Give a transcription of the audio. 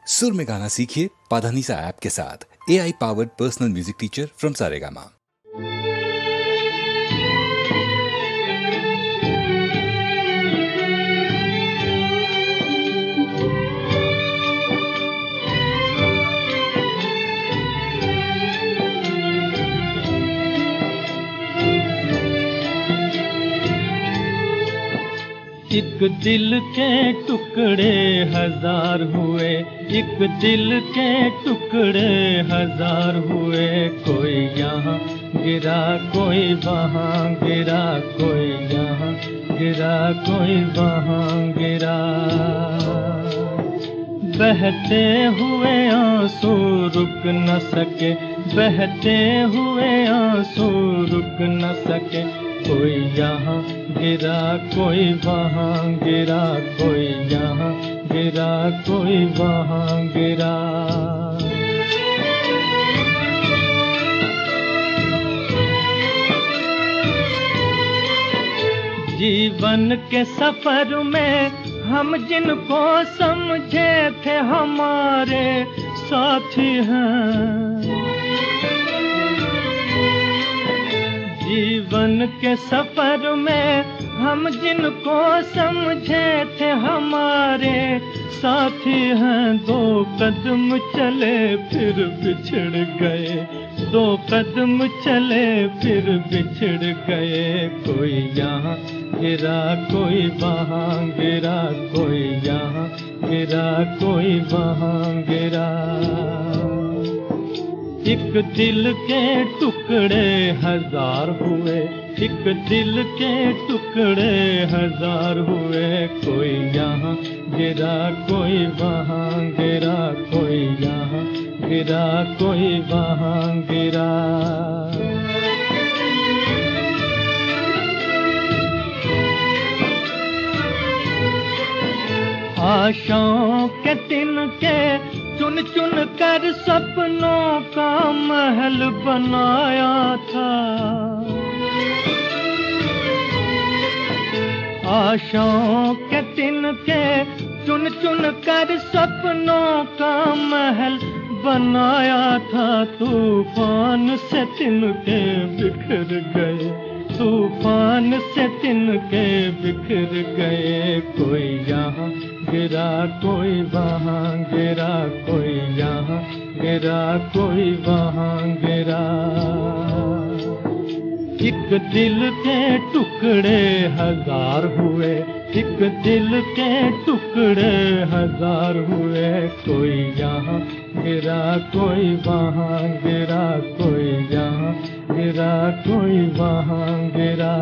सुर में गाना सीखिए पाधानीसा ऐप के साथ। AI powered personal music teacher from Saregama. एक दिल के टुकड़े हजार हुए, एक दिल के टुकड़े हजार हुए। कोई यहाँ गिरा, कोई वहाँ गिरा, कोई यहाँ गिरा, कोई वहाँ गिरा। बहते हुए आंसू रुक न सके, बहते हुए आंसू रुक न सके। कोई यहाँ गिरा, कोई वहाँ गिरा, कोई यहाँ गिरा, कोई वहाँ गिरा। जीवन के सफर में हम जिनको समझे थे हमारे साथी हैं। जीवन के सफर में हम जिनको समझे थे हमारे साथी हैं। दो कदम चले फिर बिछड़ गए, दो कदम चले फिर बिछड़ गए। कोई यहाँ गिरा, कोई वहाँ गिरा, कोई यहाँ गिरा, कोई वहाँ गिरा। एक दिल के टुकड़े हजार हुए, एक दिल के टुकड़े हजार हुए। कोई यहाँ गिरा, कोई वहाँ गिरा, कोई यहाँ गिरा, कोई वहाँ गिरा। आशाओं के तिनके चुन चुन कर सपनों का महल बनाया था। आशाओं के तिनके चुन चुन कर सपनों का महल बनाया था। तूफान से तिनके बिखर गए, तूफान से तिनके बिखर गए। कोई यहाँ गिरा, कोई वहाँ गिरा, कोई यहाँ गिरा, कोई वहाँ गिरा। एक दिल के टुकड़े हजार हुए, एक दिल के टुकड़े हजार हुए। कोई यहाँ गिरा, कोई वहाँ गिरा, कोई यहाँ गिरा, कोई वहाँ गिरा।